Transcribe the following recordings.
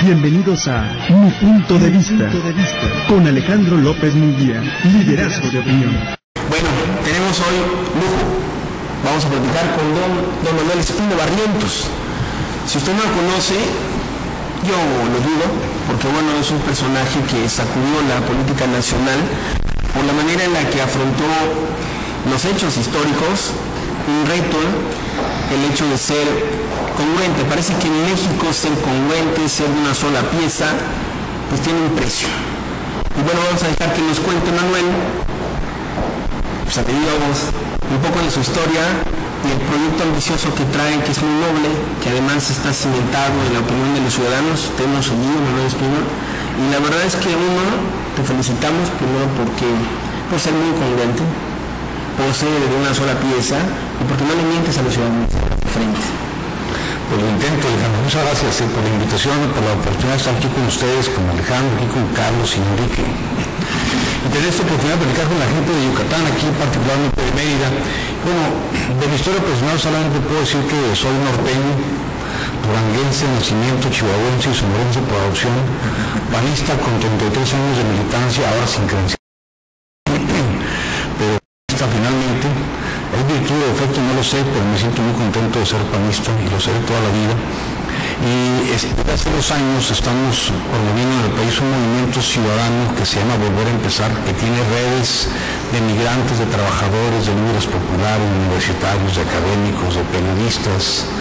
Bienvenidos a Mi Punto de Vista, con Alejandro López Munguía, liderazgo de opinión. Bueno, tenemos hoy lujo. Vamos a platicar con don Manuel Espino Barrientos. Si usted no lo conoce, yo lo dudo, porque bueno, es un personaje que sacudió la política nacional por la manera en la que afrontó los hechos históricos, un reto, el hecho de ser congruente. Parece que en México ser congruente, ser una sola pieza, pues tiene un precio. Y bueno, vamos a dejar que nos cuente Manuel, pues digamos, un poco de su historia y el proyecto ambicioso que trae, que es muy noble, que además está cimentado en la opinión de los ciudadanos. Usted nos unió, Manuel Espino, y la verdad es que te felicitamos primero porque por ser muy congruente, por ser de una sola pieza y porque no le mientes a los ciudadanos de frente. Pues lo intento, Alejandro. Muchas gracias por la invitación, por la oportunidad de estar aquí con ustedes, con Alejandro, aquí con Carlos y Enrique. Y tener esta oportunidad de platicar con la gente de Yucatán, aquí particularmente de Mérida. Bueno, de mi historia personal solamente puedo decir que soy norteño, duranguense de nacimiento, chihuahuense y sonorense por adopción, panista con 33 años de militancia, ahora sin creencia. Pero finalmente, es virtud o defecto, no lo sé, pero me siento muy contento de ser panista y lo seré toda la vida. Y desde hace 2 años estamos promoviendo en el país un movimiento ciudadano que se llama Volver a Empezar, que tiene redes de migrantes, de trabajadores, de líderes populares, de universitarios, de académicos, de periodistas,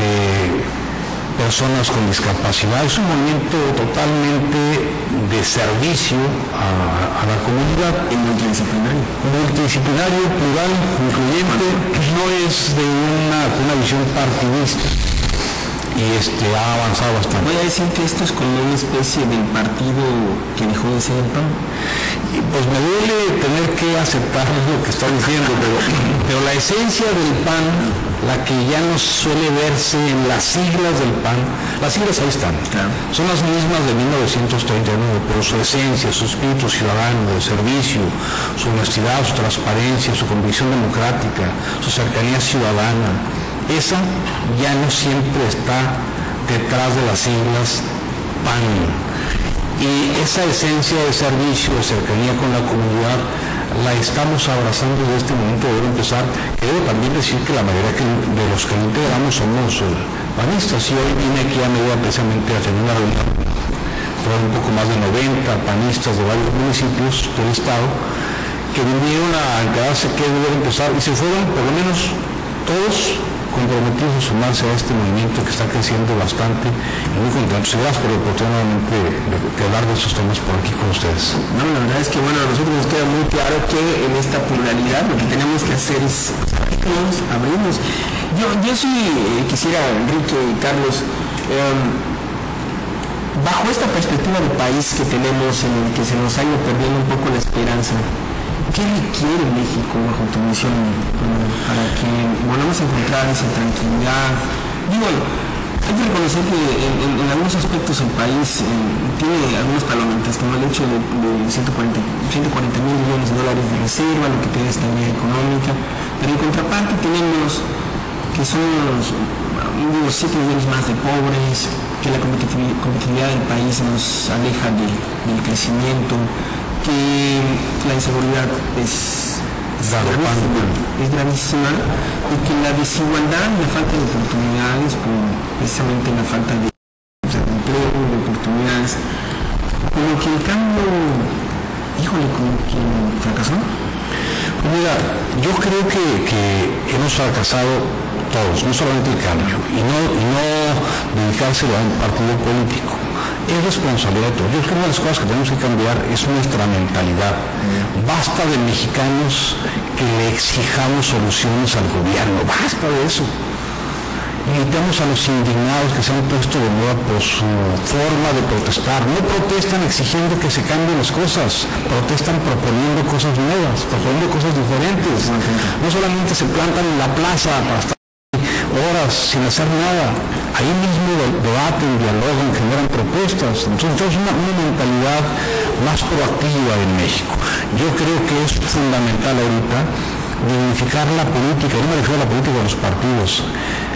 de personas con discapacidad. Es un movimiento totalmente de servicio a la comunidad. Multidisciplinario, plural, incluyente, no es de una visión partidista. Y ha avanzado bastante. Voy a decir que esto es como una especie del partido que dejó de ser el PAN. Y pues me duele tener que aceptar lo que está diciendo, pero la esencia del PAN, la que ya no suele verse en las siglas del PAN, las siglas ahí están, claro, son las mismas de 1939, pero su esencia, su espíritu ciudadano, de servicio, su honestidad, su transparencia, su convicción democrática, su cercanía ciudadana, esa ya no siempre está detrás de las siglas PAN. Y esa esencia de servicio, de cercanía con la comunidad, la estamos abrazando desde este momento de Volver a Empezar, que debo también decir que la mayoría de los que lo integramos somos panistas. Y hoy vine aquí a Mérida precisamente a hacer una reunión. Fueron un poco más de 90 panistas de varios municipios del estado que vinieron a enterarse que Volver a Empezar y se fueron, por lo menos todos, comprometidos a sumarse a este movimiento que está creciendo bastante y muy contentos. Gracias por la oportunidad de hablar de estos temas por aquí con ustedes. No, la verdad es que bueno, a nosotros nos queda muy claro que en esta pluralidad lo que tenemos que hacer es abrirnos. Yo sí quisiera, Enrique y Carlos, bajo esta perspectiva de país que tenemos en el que se nos ha ido perdiendo un poco la esperanza, ¿qué requiere México bajo tu visión para que volvamos a encontrar esa tranquilidad? Digo, hay que reconocer que en algunos aspectos el país tiene algunos palomitas, como el hecho de 140 mil millones de dólares de reserva, lo que tiene estabilidad económica, pero en contraparte tenemos que somos 7 millones más de pobres, que la competitividad del país nos aleja del crecimiento, que la inseguridad es gravísima y que la desigualdad y la falta de oportunidades, precisamente la falta de empleo, de oportunidades, como que el cambio, híjole, como que fracasó. Pues mira, yo creo que hemos fracasado todos, no solamente el cambio, y no dedicárselo a un partido político. Es responsabilidad de todos. Yo creo que una de las cosas que tenemos que cambiar es nuestra mentalidad. Basta de mexicanos que le exijamos soluciones al gobierno, basta de eso. Invitamos a los indignados que se han puesto de moda por su forma de protestar. No protestan exigiendo que se cambien las cosas, protestan proponiendo cosas nuevas, proponiendo cosas diferentes. No solamente se plantan en la plaza para estar horas sin hacer nada. Ahí mismo debaten, dialogan, generan propuestas. Entonces es una mentalidad más proactiva en México. Yo creo que es fundamental ahorita dignificar la política. Yo me refiero a la política de los partidos.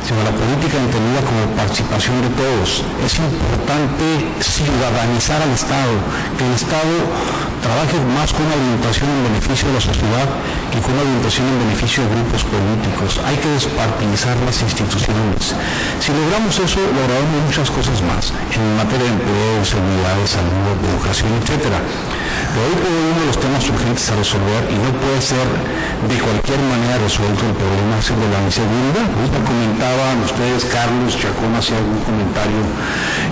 sino la política entendida como participación de todos. Es importante ciudadanizar al Estado, que el Estado trabaje más con una orientación en beneficio de la sociedad que con una orientación en beneficio de grupos políticos. Hay que despartidizar las instituciones. Si logramos eso, lograremos muchas cosas más en materia de empleo, seguridad, salud, educación, etc. Pero hoy por hoy uno de los temas urgentes a resolver, y no puede ser de cualquier manera resuelto el problema, es el de la inseguridad. Ahorita comentaban ustedes, Carlos Chacón hacía algún comentario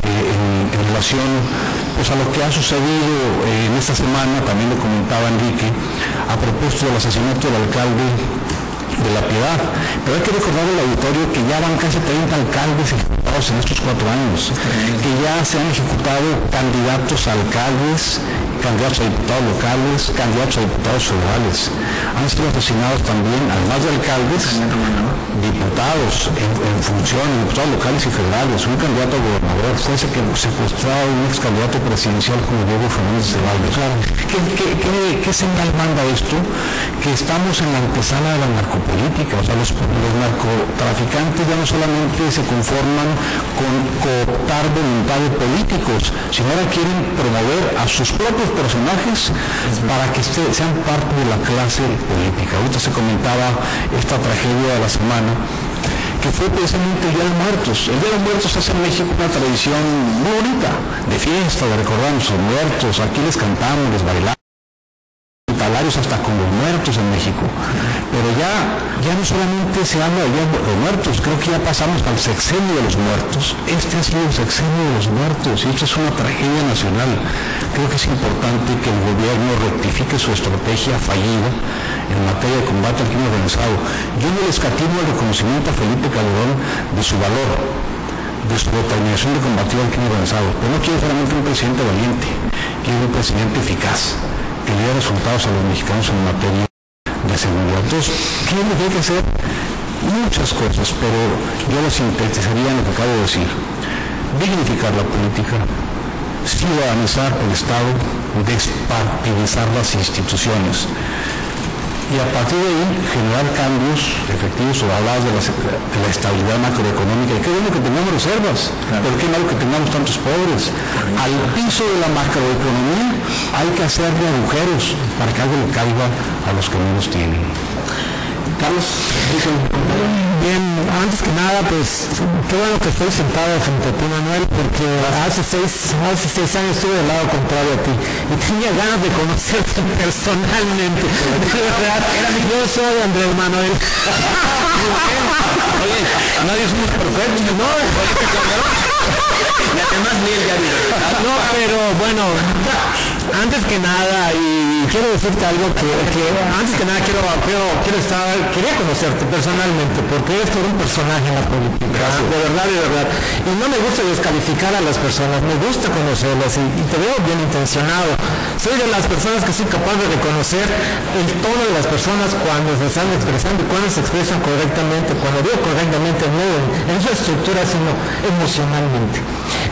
en relación pues a lo que ha sucedido en esta semana, también lo comentaba Enrique, a propósito del asesinato del alcalde de La Piedad. Pero hay que recordar al auditorio que ya van casi 30 alcaldes ejecutados en estos 4 años, que ya se han ejecutado candidatos a alcaldes, candidatos a diputados locales, candidatos a diputados federales. Han sido asesinados también, además de alcaldes, diputados en funciones, diputados locales y federales, un candidato a gobernador. Fue ese que secuestraba a un ex candidato presidencial como Diego Fernández de Valdes. ¿Qué señal manda esto? Que estamos en la antesala de la narcopolítica. O sea, los narcotraficantes ya no solamente se conforman con cooptar voluntarios políticos, sino ahora quieren promover a sus propios personajes para que sean parte de la clase política. Ahorita se comentaba esta tragedia de la semana, que fue precisamente el Día de Muertos. El Día de Muertos es en México una tradición muy bonita, de fiesta, de recordar a nuestros muertos. Aquí les cantamos, les bailamos, talarios hasta con los muertos en México. Pero ya no solamente se habla de los muertos, creo que ya pasamos al sexenio de los muertos. Este ha sido el sexenio de los muertos y esto es una tragedia nacional. Creo que es importante que el gobierno rectifique su estrategia fallida en materia de combate al crimen organizado. Yo no le escatimo el reconocimiento a Felipe Calderón de su valor, de su determinación de combatir al crimen organizado, pero no quiero solamente un presidente valiente, quiero un presidente eficaz, que le dé resultados a los mexicanos en materia de seguridad. Entonces, ¿qué es lo que hay que hacer? Muchas cosas, pero yo lo sintetizaría en lo que acabo de decir. Dignificar la política, ciudadanizar el Estado, despartidizar las instituciones. Y a partir de ahí generar cambios efectivos. O hablabas de la estabilidad macroeconómica, y qué bueno que tengamos reservas, pero qué malo que tengamos tantos pobres. Al piso de la macroeconomía hay que hacerle agujeros para que algo le caiga a los que menos tienen. Carlos. Bien, antes que nada, pues qué bueno que estoy sentado frente a ti, Manuel, porque hace seis años estuve del lado contrario a ti y tenía ganas de conocerte personalmente. De verdad, yo soy Andrés Manuel. Oye, nadie somos perfectos, ¿no? No, pero bueno, antes que nada, y quiero decirte algo que antes que nada quería conocerte personalmente, porque eres todo un personaje en la política, de verdad. Y no me gusta descalificar a las personas, me gusta conocerlas y te veo bien intencionado. Soy de las personas que soy capaz de reconocer el tono de las personas cuando se están expresando y cuando se expresan correctamente, cuando digo correctamente, no en su estructura, sino emocionalmente.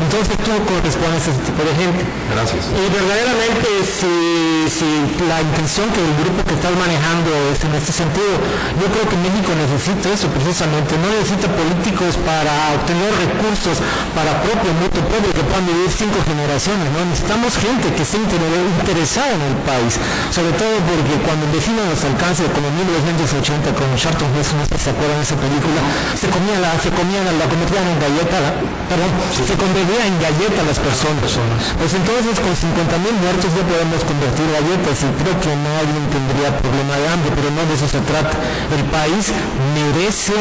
Entonces tú correspondes a ese tipo de gente. Gracias. Y verdaderamente si la intención que el grupo que estás manejando es en este sentido, yo creo que México necesita eso precisamente, no necesita políticos para obtener recursos para propio que puedan vivir 5 generaciones, ¿no? Necesitamos gente que esté interesada en el país, sobre todo porque cuando el vecino nos alcance, como en 1980 con Charlton Heston, no sé si se acuerdan de esa película, se convertían en galleta, se convertía en galleta las personas. Pues entonces con 50,000 muertos ya podemos convertir galletas y creo que nadie tendría problema de hambre, pero no de eso se trata. El país merece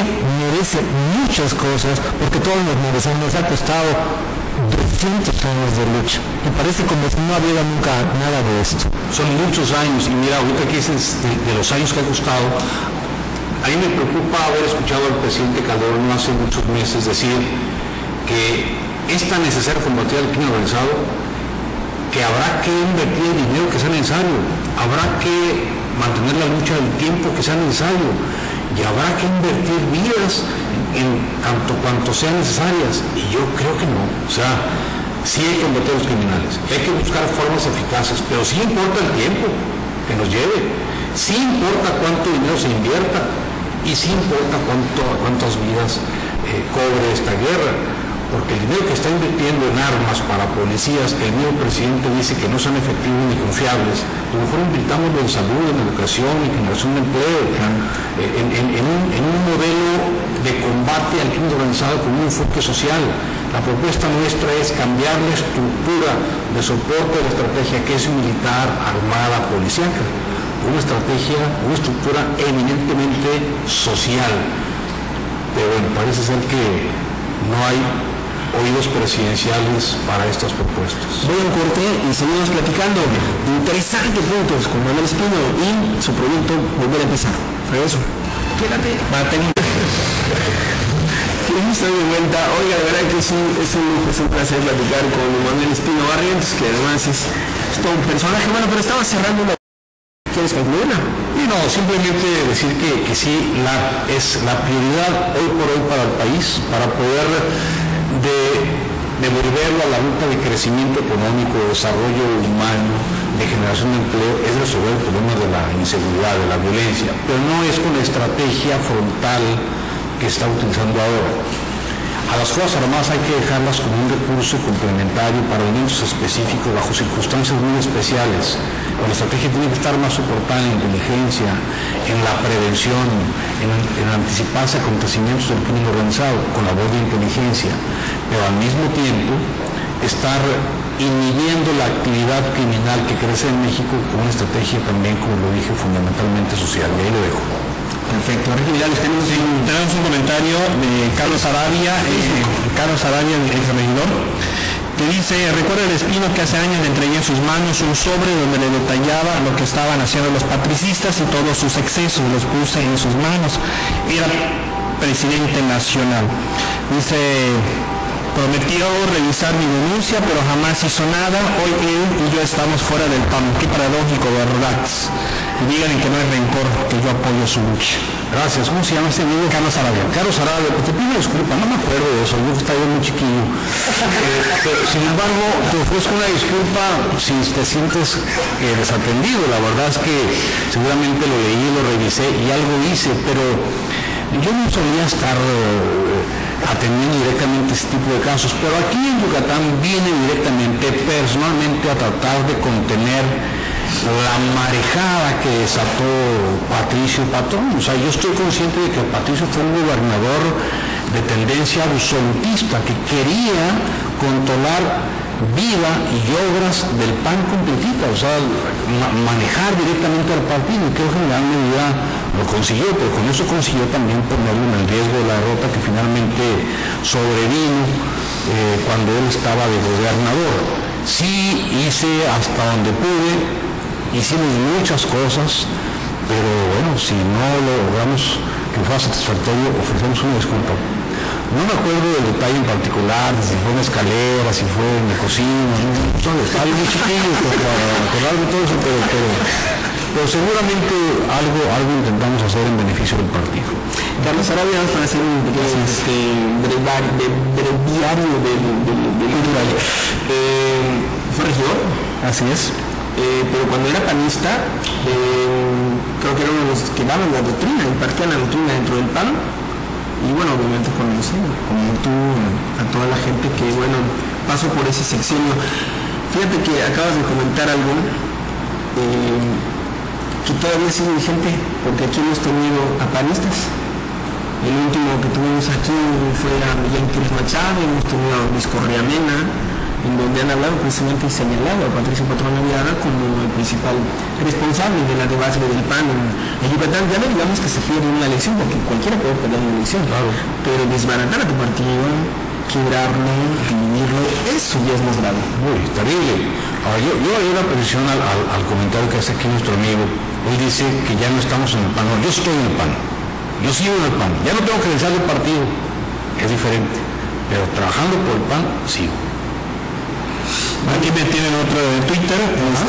muchas cosas, porque todos nos merecemos. Nos ha costado 200 años de lucha y parece como si no hubiera nunca nada de esto. Son muchos años, y mira, ahorita que dices de los años que ha costado, a mí me preocupa haber escuchado al presidente Calderón hace muchos meses decir que es tan necesario combatir al crimen organizado que habrá que invertir el dinero que sea necesario, habrá que mantener la lucha el tiempo que sea necesario y habrá que invertir vidas en tanto cuanto sean necesarias. Y yo creo que no. O sea, sí hay que combatir a los criminales, hay que buscar formas eficaces, pero sí importa el tiempo que nos lleve, sí importa cuánto dinero se invierta y sí importa cuántas vidas cobre esta guerra, porque el dinero que está invirtiendo en armas para policías, que el mismo presidente dice que no son efectivos ni confiables, a lo mejor invirtamos en salud, en educación, en generación de empleo, en un modelo de combate al crimen organizado con un enfoque social. La propuesta nuestra es cambiar la estructura de soporte de la estrategia que es militar, armada, policíaca, una estructura eminentemente social. Pero bueno, parece ser que no hay oídos presidenciales para estas propuestas. Voy a un corte y seguimos platicando. Interesantes puntos con Manuel Espino y su proyecto Volver a Empezar. Regreso. Quédate. Estoy de vuelta. Oiga, de verdad que es un placer platicar con Manuel Espino Barrientos, que además es todo un personaje. Bueno, pero estaba cerrando una... ¿Quieres concluirla? Y no, simplemente decir que sí, es la prioridad hoy por hoy para el país, para poder devolverlo a la ruta de crecimiento económico, de desarrollo humano, de generación de empleo, es resolver el problema de la inseguridad, de la violencia, pero no es con la estrategia frontal que está utilizando ahora. A las Fuerzas Armadas hay que dejarlas como un recurso complementario para elementos específicos bajo circunstancias muy especiales. La estrategia tiene que estar más soportada en inteligencia, en la prevención, en anticiparse a acontecimientos del crimen organizado con la voz de inteligencia, pero al mismo tiempo estar inhibiendo la actividad criminal que crece en México con una estrategia también, como lo dije, fundamentalmente social. Y ahí lo dejo. Perfecto. Tenemos un comentario de Carlos Arabia, el exregidor, que dice: recuerda el Espino que hace años le entregué en sus manos un sobre donde le detallaba lo que estaban haciendo los patricistas y todos sus excesos, los puse en sus manos. Era presidente nacional. Dice: prometió revisar mi denuncia, pero jamás hizo nada. Hoy él y yo estamos fuera del PAN. Qué paradójico, ¿verdad? Y díganle que no es rencor, que yo apoyo su lucha. Gracias. ¿Cómo se llama este amigo? Carlos Arabia. Carlos Arabia, pues te pido disculpa, no me acuerdo de eso, yo estaba muy chiquillo. Pero, sin embargo, te ofrezco una disculpa si te sientes desatendido. La verdad es que seguramente lo leí, lo revisé y algo hice, pero yo no solía estar atendiendo directamente este tipo de casos, pero aquí en Yucatán viene directamente, personalmente, a tratar de contener la marejada que desató Patricio Patrón. O sea, yo estoy consciente de que Patricio fue un gobernador de tendencia absolutista que quería controlar vida y obras del PAN completita, o sea, manejar directamente al partido, y creo que en gran medida lo consiguió, pero con eso consiguió también ponerlo en el riesgo de la derrota que finalmente sobrevino cuando él estaba de gobernador. Sí hice hasta donde pude, hicimos muchas cosas, pero bueno, si no lo logramos que fuera satisfactorio, ofrecemos una disculpa. No me acuerdo del detalle en particular, si fue en escalera, si fue en la cocina, estaba muy chiquillo para acordarme todo eso, pero seguramente algo intentamos hacer en beneficio del partido. Carlos Arabia, vamos a hacer un pequeño breviario del cultural. Fue regidor. Así es. Pero cuando era panista, creo que era uno de los que daban la doctrina, impartían la doctrina dentro del PAN. Y bueno, obviamente como tú, a toda la gente que, bueno, pasó por ese sexenio. Fíjate que acabas de comentar algo que todavía sigue vigente, porque aquí hemos tenido a panistas. El último que tuvimos aquí fue a Miguel Pérez Machado, hemos tenido a Luis Correa Mena, en donde han hablado precisamente y señalado a Patricio Patrón Navidad como el principal responsable de la debacle del PAN en Yucatán. Ya no digamos que se pierde una elección, porque cualquiera puede perder una elección, claro, pero desbaratar a tu partido, quebrarlo, dividirlo, eso ya es más grave. Uy, terrible. Ahora, yo hay una precisión al comentario que hace aquí nuestro amigo. Él dice que ya no estamos en el PAN. No, yo estoy en el PAN, yo sigo en el PAN, ya no tengo credencial del partido, es diferente, pero trabajando por el PAN sigo. Aquí me tienen otro de Twitter,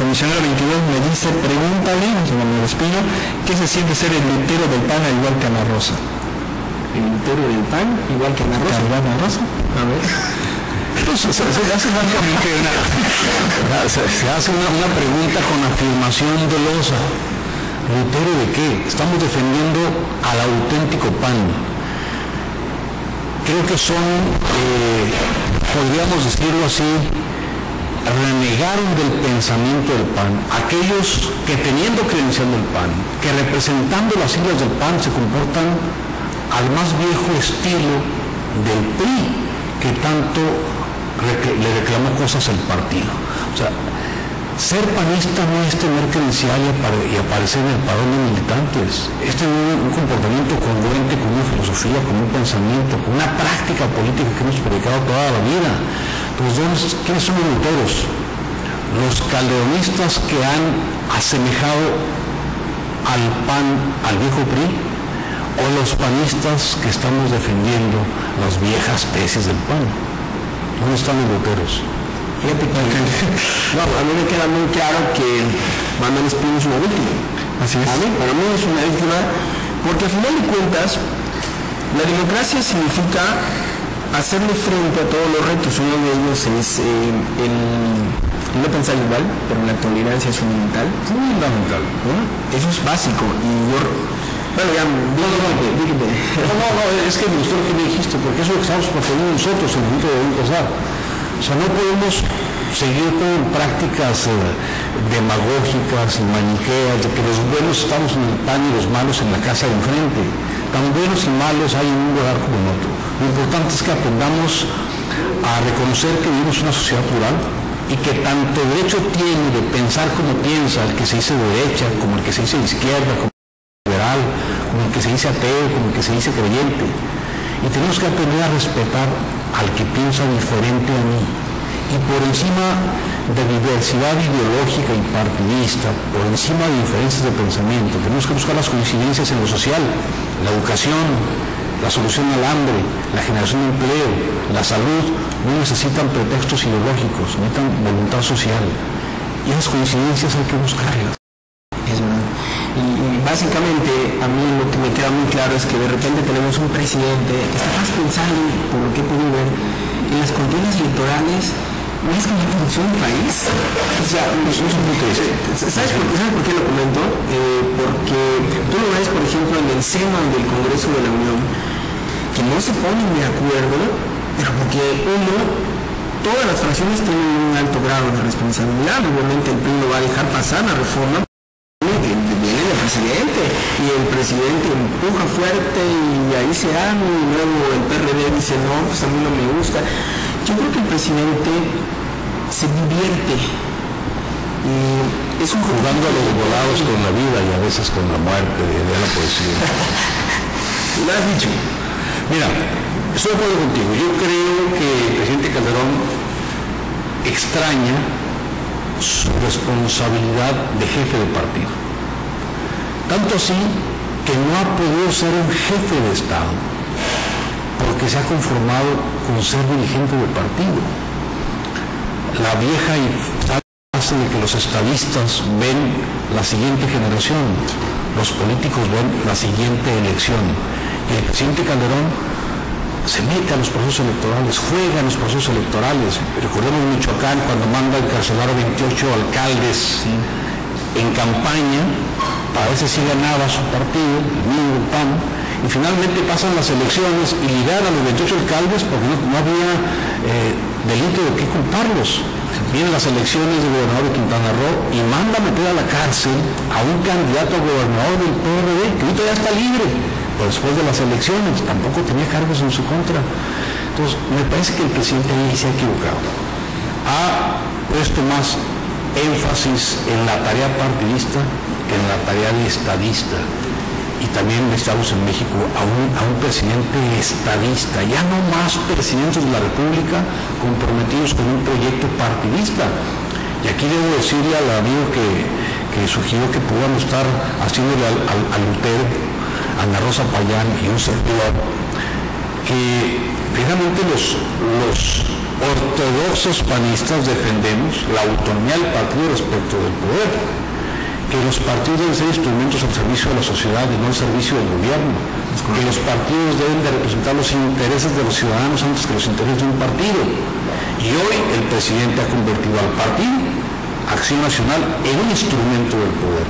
Misionero 22 me dice: pregúntale, se llama Manuel Espino, ¿qué se siente ser el lutero del PAN al igual que Ana Rosa? ¿El lutero del PAN igual que Ana Rosa? ¿Ana Rosa? A ver. Entonces, se hace una pregunta con afirmación dolosa. ¿Lutero de qué? Estamos defendiendo al auténtico PAN. creo que son, podríamos decirlo así, renegaron del pensamiento del PAN, aquellos que teniendo credencial del PAN, que representando las siglas del PAN se comportan al más viejo estilo del PRI, que tanto le reclamó cosas al partido. O sea, ser panista no es tener credencial y aparecer en el padrón de militantes, es tener un comportamiento congruente con una filosofía, con un pensamiento, con una práctica política que hemos predicado toda la vida. Entonces, ¿quiénes son los luteros? Los calderonistas que han asemejado al PAN, al viejo PRI, o los panistas que estamos defendiendo las viejas tesis del PAN. ¿Dónde están los luteros? Fíjate que a mí me queda muy claro que Manuel Espino es una víctima. Así es. Para mí es una víctima, porque al final de cuentas, la democracia significa hacerle frente a todos los retos. Uno de ellos es el no pensar igual, pero la tolerancia es fundamental. Fundamental. ¿No? Eso es básico. Y yo, bueno, ya, dígame. No, es que me gustó lo que me dijiste, porque eso es lo que estamos proponiendo nosotros en el momento de empezar. O sea, no podemos seguir con prácticas demagógicas y maniqueas de que los buenos estamos en el PAN y los malos en la casa de enfrente. Tan buenos y malos hay en un lugar como en otro. Lo importante es que aprendamos a reconocer que vivimos una sociedad plural y que tanto derecho tiene de pensar como piensa el que se dice de derecha, como el que se dice de izquierda, como el liberal, como el que se dice ateo, como el que se dice creyente. Y tenemos que aprender a respetar al que piensa diferente a mí. Y por encima de diversidad ideológica y partidista, por encima de diferencias de pensamiento, tenemos que buscar las coincidencias en lo social, la educación, la solución al hambre, la generación de empleo, la salud. No necesitan pretextos ideológicos, necesitan voluntad social. Y esas coincidencias hay que buscarlas. Es verdad. Y básicamente a mí lo que me queda muy claro es que de repente tenemos un presidente que está más pensando por lo que pudo ver en las contiendas electorales más que en la producción del país. O sea, ¿sabes por qué lo comento? Porque tú lo ves, por ejemplo, en el seno del Congreso de la Unión, que no se ponen de acuerdo, pero porque todas las fracciones tienen un alto grado de responsabilidad. Obviamente el PRI no va a dejar pasar la reforma. Viene el presidente y el presidente empuja fuerte y ahí se arma, y luego el PRD dice no, pues a mí no me gusta. Yo creo que el presidente se divierte y es un jugando a los volados con la vida y a veces con la muerte de la poesía. Lo has dicho. Mira, estoy de acuerdo contigo. Yo creo que el presidente Calderón extraña su responsabilidad de jefe de partido. Tanto así que no ha podido ser un jefe de Estado, porque se ha conformado con ser dirigente del partido. La vieja y frase de que los estadistas ven la siguiente generación, los políticos ven la siguiente elección. Y el presidente Calderón se mete a los procesos electorales, juega en los procesos electorales. Recordemos Michoacán cuando manda a encarcelar a 28 alcaldes en campaña, para ver si ganaba su partido, el mismo PAN, y finalmente pasan las elecciones y liberan a los 28 alcaldes porque no había delito de qué culparlos. Vienen las elecciones de gobernador de Quintana Roo y manda a meter a la cárcel a un candidato a gobernador del PRD, que ahorita ya está libre, pero después de las elecciones tampoco tenía cargos en su contra. Entonces, me parece que el presidente ahí se ha equivocado. Ha puesto más énfasis en la tarea partidista que en la tarea de estadista. Y también estamos en México a un presidente estadista, ya no más presidentes de la República comprometidos con un proyecto partidista. Y aquí debo decirle al amigo que sugirió que podamos estar haciéndole al Lutero, a Ana Rosa Payán y un servidor, que finalmente los ortodoxos panistas defendemos la autonomía del partido respecto del poder, que los partidos deben ser instrumentos al servicio de la sociedad y no al servicio del gobierno, que los partidos deben de representar los intereses de los ciudadanos antes que los intereses de un partido. Y hoy el presidente ha convertido al partido, Acción Nacional, en un instrumento del poder.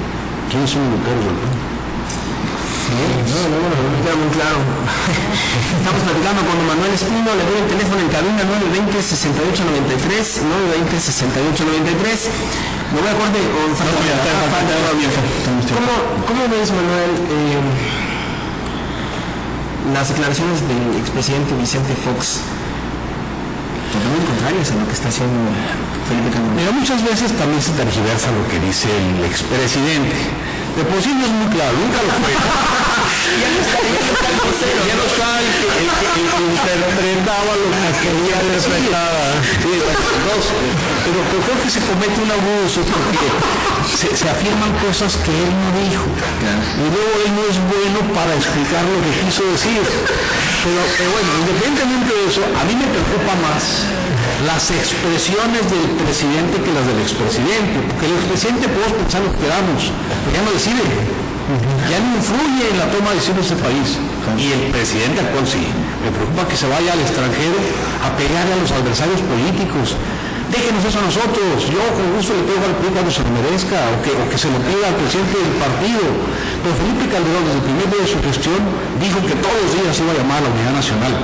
¿Quiénes son los luteros del PAN? Me queda muy claro. Estamos platicando con don Manuel Espino, le doy el teléfono en cabina 920-6893, 920-6893. Me voy a corte con ¿Cómo ves, Manuel, las declaraciones del expresidente Vicente Fox? Totalmente contrarias a lo que está haciendo Felipe Calderón. Mira, muchas veces también se tergiversa lo que dice el expresidente. De por sí no es muy claro, nunca lo fue. Ya no está el que interpretaba lo que quería interpretar. Pero creo que se comete un abuso porque se afirman cosas que él no dijo. Y luego él no es bueno para explicar lo que quiso decir. Pero bueno, independientemente de eso, a mí me preocupa más las expresiones del presidente que las del expresidente, porque el expresidente podemos pensar lo que queramos, pero ya no decide, ya no influye en la toma de decisiones del país, y el presidente actual sí. Me preocupa que se vaya al extranjero a pegarle a los adversarios políticos. Déjenos eso a nosotros, yo con gusto le pego al PRI cuando se lo merezca, o que se lo pida al presidente del partido. Pero Felipe Calderón, desde el primer día de su gestión, dijo que todos los días iba a llamar a la unidad nacional,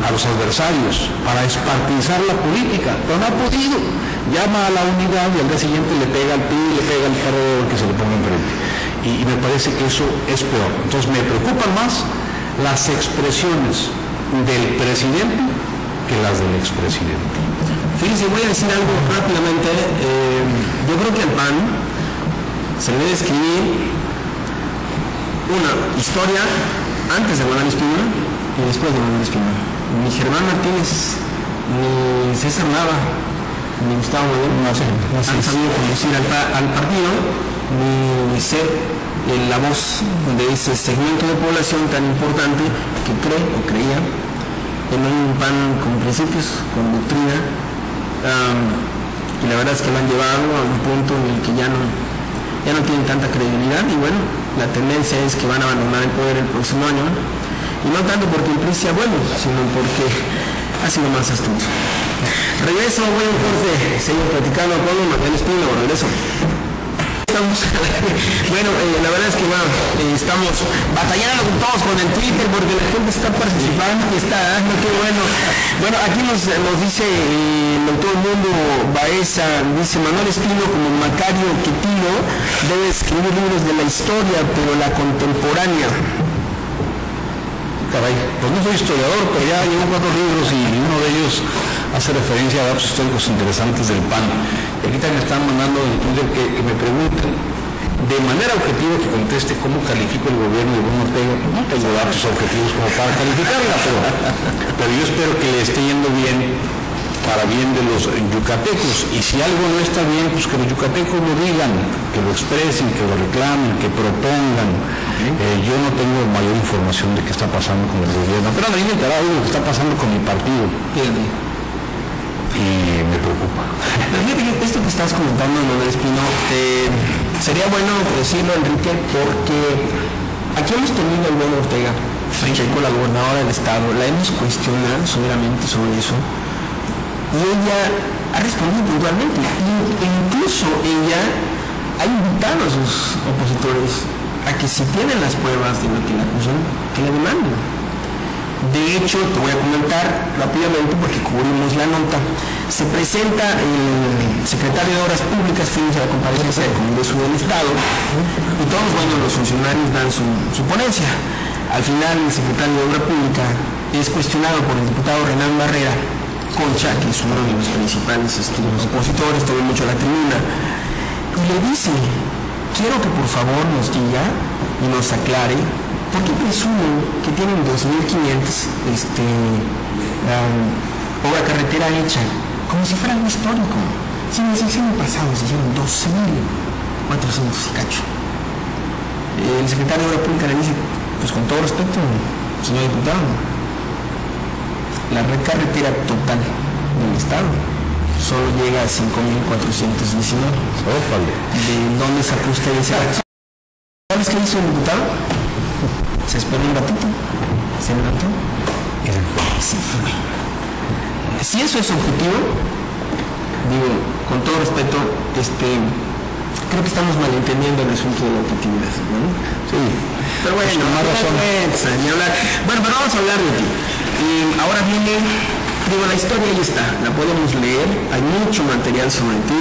a los adversarios, para espartizar la política, pero no ha podido. Llama a la unidad y al día siguiente le pega al PRI, le pega al perdedor que se le ponga enfrente. Y me parece que eso es peor. Entonces me preocupan más las expresiones del presidente que las del expresidente. Fíjense, voy a decir algo rápidamente. Yo creo que al PAN se le debe escribir una historia antes de Manuel Espino y después de Manuel Espino. Ni Germán Martínez, ni César Nava, ni Gustavo Madero han sabido conducir al partido, ni ser la voz de ese segmento de población tan importante que cree o creía en un PAN con principios, con doctrina. Y la verdad es que lo han llevado a un punto en el que ya no tienen tanta credibilidad, y bueno, la tendencia es que van a abandonar el poder el próximo año, y no tanto porque el PRI sea bueno, sino porque ha sido más astuto. Regreso, voy a un corte, seguimos platicando con Manuel Espino, regreso. Bueno, la verdad es que estamos batallando todos con el Twitter porque la gente está participando, está dando, qué bueno. Bueno, aquí nos dice todo el mundo, Baeza, dice Manuel Espino como Macario Quetino debe escribir libros de la historia, pero la contemporánea. Caray, pues no soy historiador, pero ya llevo 4 libros y uno de ellos hace referencia a datos históricos interesantes del PAN. Y aquí también me están mandando en Twitter que me pregunten de manera objetiva que conteste cómo califico el gobierno de Bruno Ortega. No tengo datos objetivos como para calificarla, pero yo espero que le esté yendo bien, para bien de los yucatecos. Y si algo no está bien, pues que los yucatecos lo digan, que lo expresen, que lo reclamen, que propongan. Yo no tengo mayor información de qué está pasando con el gobierno, pero a mí me he enterado de lo que está pasando con mi partido. Y me preocupa. Pero fíjate que esto que estás comentando, Manuel Espino, sería bueno decirlo, Enrique, porque aquí hemos tenido al buen Ortega, con la gobernadora del estado, la hemos cuestionado severamente sobre eso, y ella ha respondido puntualmente. Incluso ella ha invitado a sus opositores a que si tienen las pruebas de lo que la acusan, que la demanden. De hecho, te voy a comentar rápidamente porque cubrimos la nota. Se presenta el secretario de Obras Públicas, fuimos a la comparecencia del Congreso del Estado, y todos, los funcionarios dan su ponencia. Al final, el secretario de Obra Pública es cuestionado por el diputado Renan Barrera Concha, que es uno de los principales opositores, tomó mucho la tribuna, y le dice: quiero que por favor nos diga y nos aclare por qué presumen que tienen 2.500 obra carretera hecha, como si fuera algo histórico. Si en el sexenio pasado se hicieron 12.400 y cacho. El secretario de Obra Pública le dice: pues con todo respeto, señor diputado, la red carretera total del estado solo llega a 5.419. ¿De dónde sacó usted ese dato? ¿Sabes qué hizo el diputado? Se esperó un ratito, se levantó y se fue. Si eso es objetivo, digo, con todo respeto, creo que estamos malentendiendo el asunto de la objetividad, ¿no? Sí. Pero bueno, pues con más razón. Bueno, pero vamos a hablar de ti. Ahora viene, la historia ahí está, la podemos leer, hay mucho material sobre ti.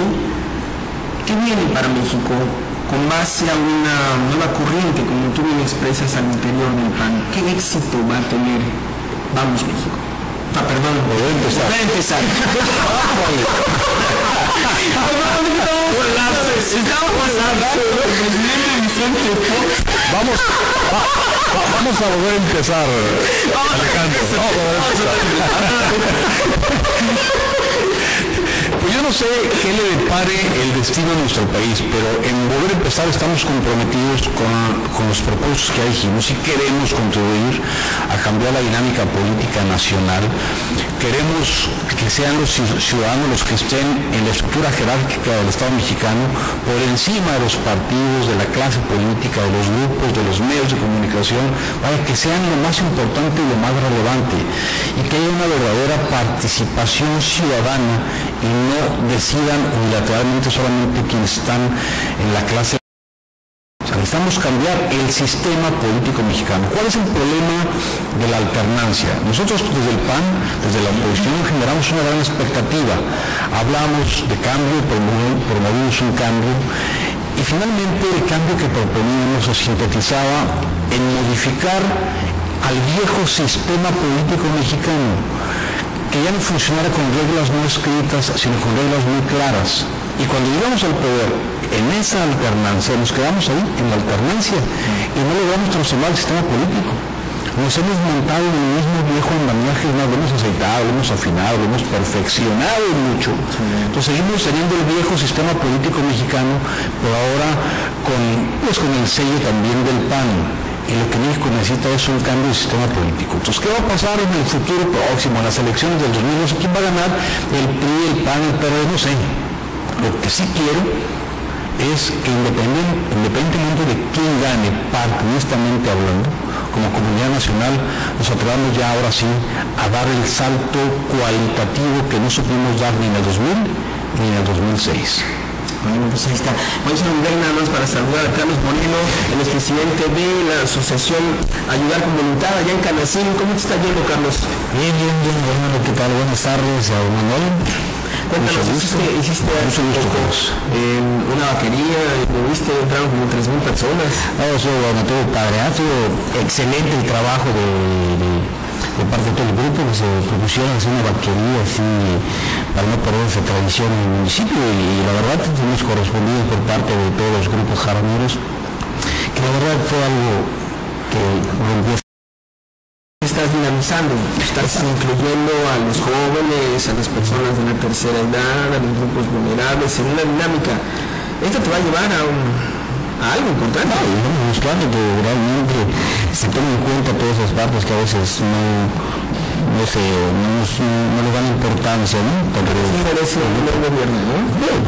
¿Qué viene para México con base a una nueva corriente, como tú bien expresas, al interior del PAN? ¿Qué éxito va a tener Vamos México? Perdón, voy a empezar. Vamos a volver a empezar, Alejandro. Pues yo no sé qué le depare el destino a nuestro país, pero en volver a empezar estamos comprometidos con los propósitos que dijimos y queremos contribuir a cambiar la dinámica política nacional. Queremos que sean los ciudadanos los que estén en la estructura jerárquica del Estado mexicano por encima de los partidos, de la clase política, de los grupos, de los medios de comunicación, para que sean lo más importante y lo más relevante y que haya una verdadera participación ciudadana y no decidan unilateralmente solamente quienes están en la clase. Necesitamos cambiar el sistema político mexicano. ¿Cuál es el problema de la alternancia? Nosotros desde el PAN, desde la oposición, generamos una gran expectativa. Hablamos de cambio, promovimos un cambio y finalmente el cambio que proponíamos se sintetizaba en modificar al viejo sistema político mexicano, que ya no funcionara con reglas no escritas, sino con reglas muy claras. Y cuando llegamos al poder, en esa alternancia, nos quedamos ahí, en la alternancia, y no logramos transformar el sistema político. Nos hemos montado en el mismo viejo andamiaje, lo hemos aceitado, lo hemos afinado, lo hemos perfeccionado mucho. Entonces seguimos teniendo el viejo sistema político mexicano, pero ahora con el sello también del PAN. Y lo que México necesita es un cambio de sistema político. Entonces, ¿qué va a pasar en el futuro próximo, en las elecciones del 2012? ¿Quién va a ganar? ¿El PRI, el PAN, el PRD? No sé. Lo que sí quiero es que independientemente de quién gane, partidistamente hablando, como comunidad nacional, nos atrevamos ya ahora sí a dar el salto cualitativo que no supimos dar ni en el 2000 ni en el 2006. Bueno, pues ahí está. Voy a hacer un break nada más para saludar a Carlos Moreno, el expresidente de la asociación Ayudar con Voluntad allá en Canacín. ¿Cómo te está yendo, Carlos? Bien, bueno, ¿qué tal? Buenas tardes, a Manuel. Cuéntanos, hiciste una vaquería, viste, entraron como 3,000 personas. Bueno, todo padre, todo excelente el trabajo de parte de todo el grupo, que se propusieron hacer una vaquería así para no perder esa tradición en el municipio, y la verdad fuimos correspondidos por parte de todos los grupos jaraneros, que la verdad fue algo que rompió. Estás dinamizando, estás incluyendo a los jóvenes, a las personas de la tercera edad, a los grupos vulnerables en una dinámica. Esto te va a llevar a algo importante. Estamos buscando que realmente se tomen en cuenta todas esas partes que a veces no le dan importancia, ¿no? Pero merece el gobierno, ¿no?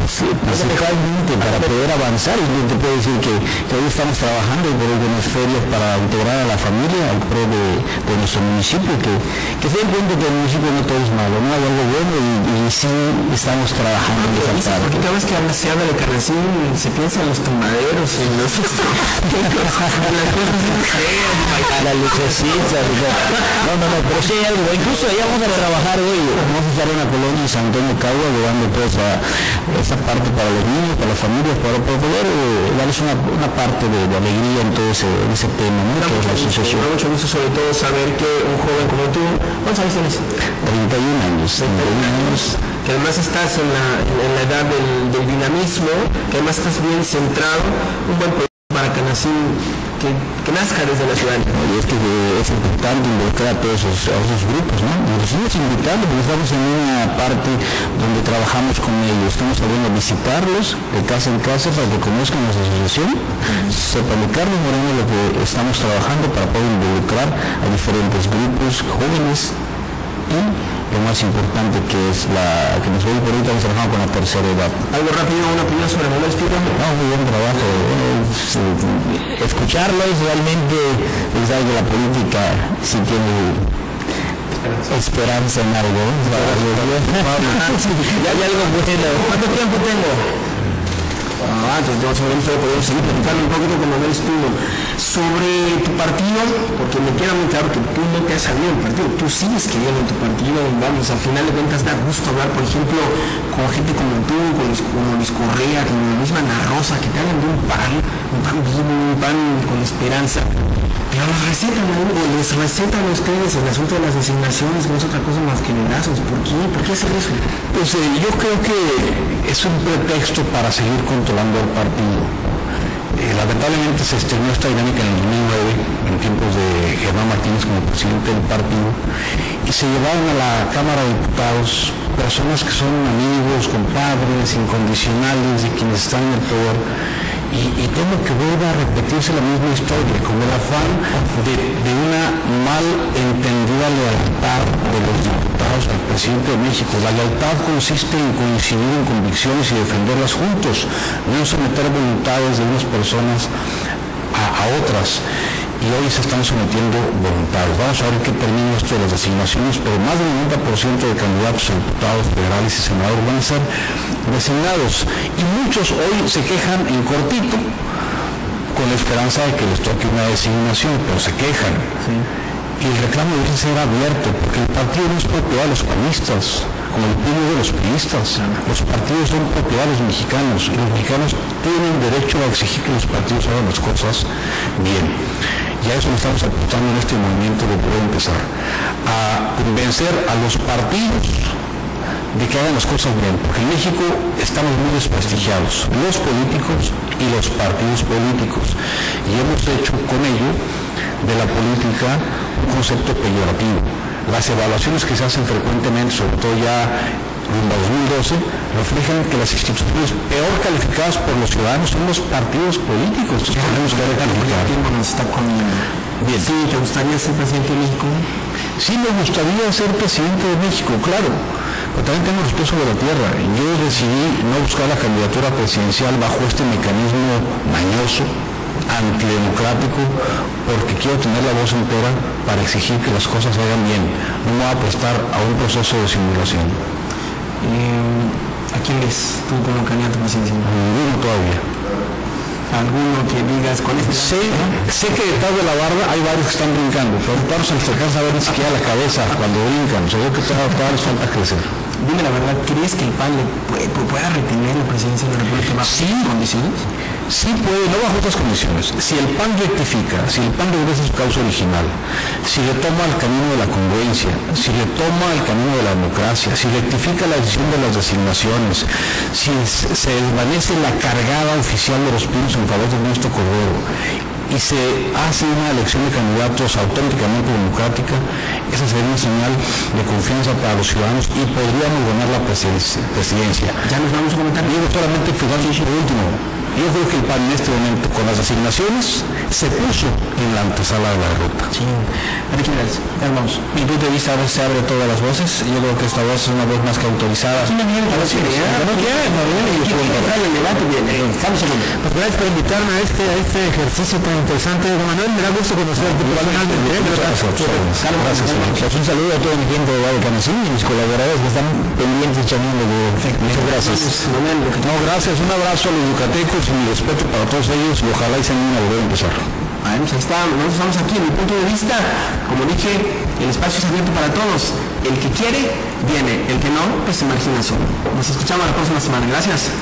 Sí, principalmente para poder avanzar. Y yo te puedo decir que hoy estamos trabajando por algunas ferias para integrar a la familia al pro de nuestro municipio, que se den cuenta que el municipio no todo es malo, no hay algo bueno, y sí estamos trabajando en esa parte. Porque cada vez que se habla de Canacín se piensa en los tumbaderos, en los la lucecita. No, pero sí hay algo. Incluso allá vamos a trabajar hoy, vamos a estar en la colonia de San Antonio Cagua, llevando toda esa parte para los niños, para las familias, para poder darles una parte de alegría en todo ese tema, ¿no? Que es la asociación. Me da mucho gusto sobre todo saber que un joven como tú, ¿cuántos años tienes? 31 años. Que además estás en la edad del dinamismo, que además estás bien centrado, un buen proyecto para Canacín que nazca desde la ciudadanía. Y es que es importante involucrar a todos esos grupos, ¿no? Nos seguimos invitando, porque estamos en una parte donde trabajamos con ellos, estamos saliendo a visitarlos de casa en casa para que conozcan nuestra asociación, sepan de Carlos Moreno lo que estamos trabajando para poder involucrar a diferentes grupos jóvenes y lo más importante que es que nos voy por ahorita trabajando con la tercera edad. Algo rápido, una opinión sobre Manuel Espino. Muy buen trabajo. Escucharlos realmente es algo que la política sí tiene esperanza en algo. Ya hay algo bueno. ¿Cuánto tiempo tengo? Entonces podemos seguir platicando un poquito con Manuel Espino sobre tu partido, porque me queda muy claro que tú no te has salido del partido, tú sigues queriendo tu partido. Vamos, al final de cuentas da gusto hablar, por ejemplo, con gente como tú, como Luis Correa, como la misma Ana Rosa, que te hablan de un pan vivo, un pan con esperanza. Pero les recetan a ustedes el asunto de las designaciones, no es otra cosa más que nedazos. ¿Por qué? ¿Por qué hacer eso? Pues yo creo que es un pretexto para seguir controlando el partido. Lamentablemente se estrenó esta dinámica en el 2009, en tiempos de Germán Martínez como presidente del partido, y se llevaron a la Cámara de Diputados personas que son amigos, compadres, incondicionales de quienes están en el poder. Y temo que vuelva a repetirse la misma historia, con el afán de una mal entendida lealtad de los diputados al presidente de México. La lealtad consiste en coincidir en convicciones y defenderlas juntos, no en someter voluntades de unas personas a otras. Y hoy se están sometiendo voluntades. Vamos a ver qué termina esto de las designaciones, pero más del 90% de candidatos a diputados federales y senadores van a ser designados. Y muchos hoy se quejan en cortito, con la esperanza de que les toque una designación, pero se quejan. Sí. Y el reclamo debe ser abierto, porque el partido no es propiedad de los panistas, como el PRI de los priistas. Los partidos son propiedad de los mexicanos, y los mexicanos tienen derecho a exigir que los partidos hagan las cosas bien. Y a eso le estamos apuntando en este movimiento de poder empezar a convencer a los partidos de que hagan las cosas bien, porque en México estamos muy desprestigiados, los políticos y los partidos políticos, y hemos hecho con ello de la política un concepto peyorativo. Las evaluaciones que se hacen frecuentemente, sobre todo ya rumbo a 2012, reflejan que las instituciones peor calificadas por los ciudadanos son los partidos políticos. Entonces tenemos que recalificar. El tiempo nos está comiendo. Bien. Sí, ¿te gustaría ser presidente de México? Sí, me gustaría ser presidente de México, claro, pero también tengo los pies sobre la tierra. Yo decidí no buscar la candidatura presidencial bajo este mecanismo mañoso, antidemocrático, porque quiero tener la voz entera para exigir que las cosas se hagan bien. No me voy a prestar a un proceso de simulación. ¿A quién ves tú como candidato presidencial? Ninguno todavía. ¿Alguno que digas con este? Sé que detrás de la barba hay varios que están brincando, pero claro, se les alcanza a ver ni siquiera la cabeza cuando brincan. O sea, yo creo que todavía les falta crecer. Dime la verdad, ¿crees que el PAN pueda retener la presidencia de la República bajo estas condiciones? Sí puede, no bajo otras condiciones. Si el PAN rectifica, si el PAN regresa a su causa original, si retoma el camino de la congruencia, si retoma el camino de la democracia, si rectifica la decisión de las designaciones, si se desvanece la cargada oficial de los pinos en favor de Ernesto Cordero y se hace una elección de candidatos auténticamente democrática, esa sería una señal de confianza para los ciudadanos y podríamos ganar la presidencia. Ya nos vamos a comentar. Digo solamente finalmente por último. Yo creo que el PAN en este momento, con las designaciones, se puso en la antesala de la derrota. Sí. Hermanos, mi punto de vista a veces se abre todas las voces. Yo creo que esta voz es una voz más que autorizada. Sí, no viene el debate. Pues gracias por invitarme a este ejercicio tan interesante. Don Manuel, me da gusto conocerte personalmente. Gracias. Un saludo a toda mi gente de Radio Canacín y mis colaboradores que están pendientes chamando de. Muchas gracias. No, gracias. Un abrazo a los yucatecos y mi respeto para todos ellos y ojalá y se animen a volver a empezar. Pues ahí está, nosotros estamos aquí en mi punto de vista. Como dije, el espacio es abierto para todos. El que quiere, viene. El que no, pues imagina solo. Nos escuchamos la próxima semana. Gracias.